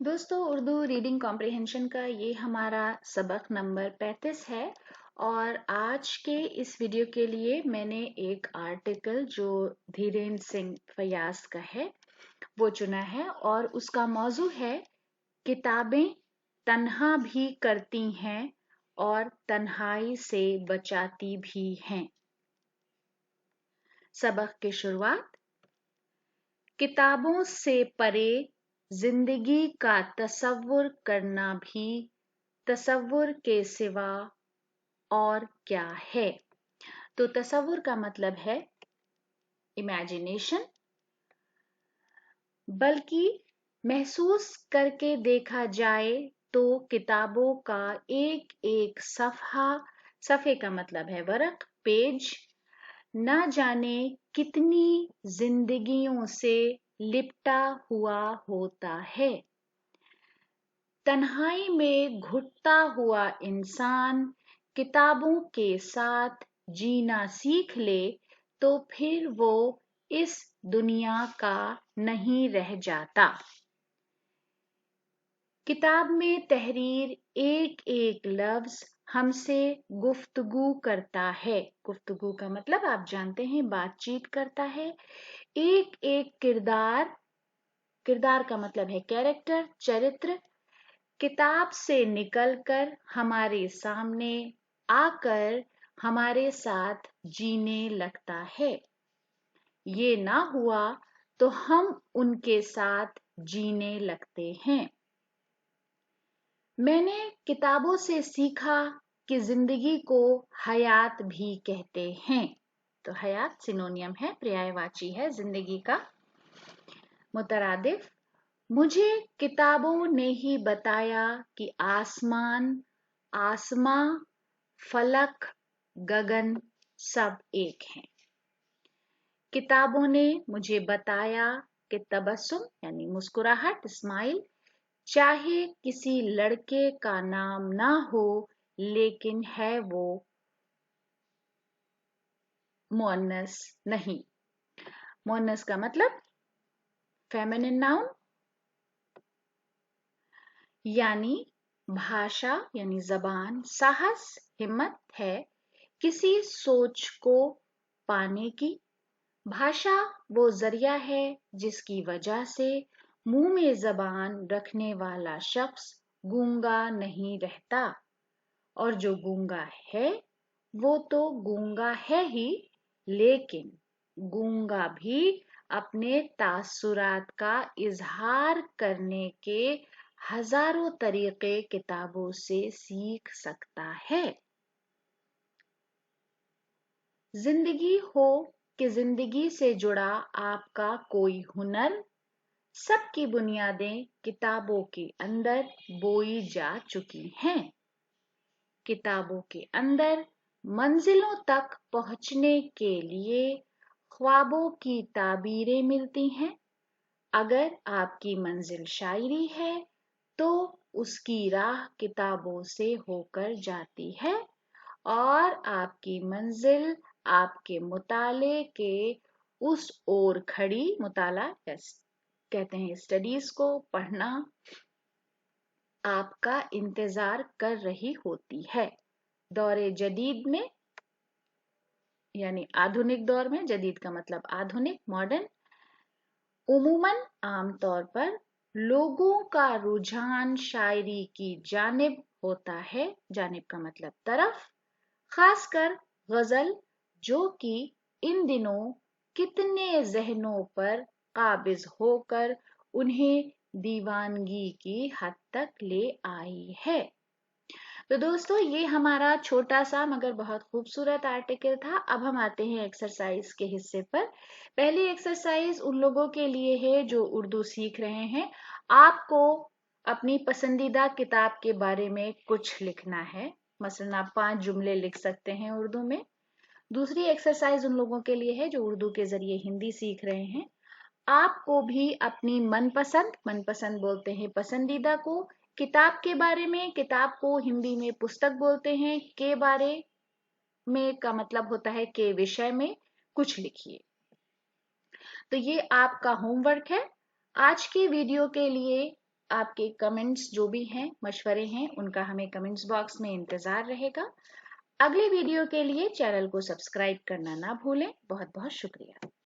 दोस्तों, Urdu reading comprehension का ये हमारा सबक नंबर 35 है और आज के इस वीडियो के लिए मैंने एक आर्टिकल जो धीरेन्द्र सिंह फयाज का है वो चुना है और उसका मौजू है किताबें तन्हा भी करती हैं और तन्हाई से बचाती भी हैं। सबक की शुरुआत। किताबों से परे जिंदगी का तसव्वुर करना भी तसव्वुर के सिवा और क्या है। तो तसव्वुर का मतलब है इमेजिनेशन, बल्कि महसूस करके देखा जाए तो किताबों का एक एक सफ़े का मतलब है वरक, पेज, न जाने कितनी जिंदगियों से लिपटा हुआ होता है। तन्हाई में घुटता हुआ इंसान किताबों के साथ जीना सीख ले तो फिर वो इस दुनिया का नहीं रह जाता। किताब में तहरीर एक एक लफ्ज हमसे गुफ्तगू करता है। गुफ्तगू का मतलब आप जानते हैं, बातचीत करता है। एक एक किरदार का मतलब है कैरेक्टर, चरित्र, किताब से निकलकर हमारे सामने आकर हमारे साथ जीने लगता है। ये ना हुआ तो हम उनके साथ जीने लगते हैं। मैंने किताबों से सीखा कि जिंदगी को हयात भी कहते हैं। तो हयात सिनोनियम है, पर्यायवाची है जिंदगी का। मुतरादिफ। मुझे किताबों ने ही बताया कि आसमां, फलक, गगन सब एक हैं। किताबों ने मुझे बताया कि तबस्सुम यानी मुस्कुराहट, स्माइल, चाहे किसी लड़के का नाम ना हो लेकिन है वो मुअन्नस नहीं। मुअन्नस का मतलब फेमिनिन नाउन, यानी भाषा यानी जबान, साहस, हिम्मत है किसी सोच को पाने की। भाषा वो जरिया है जिसकी वजह से मुंह में जबान रखने वाला शख्स गूंगा नहीं रहता, और जो गूंगा है वो तो गूंगा है ही, लेकिन गूंगा भी अपने तासुरात का इजहार करने के हजारों तरीके किताबों से सीख सकता है। जिंदगी हो कि जिंदगी से जुड़ा आपका कोई हुनर, सबकी बुनियादें किताबों के अंदर बोई जा चुकी हैं। किताबों के अंदर मंजिलों तक पहुंचने के लिए ख्वाबों की ताबीरें मिलती हैं। अगर आपकी मंजिल शायरी है तो उसकी राह किताबों से होकर जाती है, और आपकी मंजिल आपके मुताले के उस ओर खड़ी, मुताला कहते हैं स्टडीज को, पढ़ना, आपका इंतजार कर रही होती है। दौरे जदीद में यानी आधुनिक दौर में, जदीद का मतलब आधुनिक, मॉडर्न, उमूमन आमतौर पर लोगों का रुझान शायरी की जानिब होता है। जानिब का मतलब तरफ, खासकर गजल, जो कि इन दिनों कितने जहनों पर काबिज होकर उन्हें दीवानगी की हद तक ले आई है। तो दोस्तों, ये हमारा छोटा सा मगर बहुत खूबसूरत आर्टिकल था। अब हम आते हैं एक्सरसाइज के हिस्से पर। पहली एक्सरसाइज उन लोगों के लिए है जो उर्दू सीख रहे हैं। आपको अपनी पसंदीदा किताब के बारे में कुछ लिखना है। मसलन आप 5 जुमले लिख सकते हैं उर्दू में। दूसरी एक्सरसाइज उन लोगों के लिए है जो उर्दू के जरिए हिंदी सीख रहे हैं। आपको भी अपनी मनपसंद बोलते हैं पसंदीदा को, किताब के बारे में, किताब को हिंदी में पुस्तक बोलते हैं, के बारे में का मतलब होता है के विषय में कुछ लिखिए। तो ये आपका होमवर्क है। आज के वीडियो के लिए आपके कमेंट्स जो भी हैं, मशवरे हैं, उनका हमें कमेंट्स बॉक्स में इंतज़ार रहेगा। अगले वीडियो के लिए चैनल को सब्सक्राइब करना ना भूलें। बहुत बहुत शुक्रिया।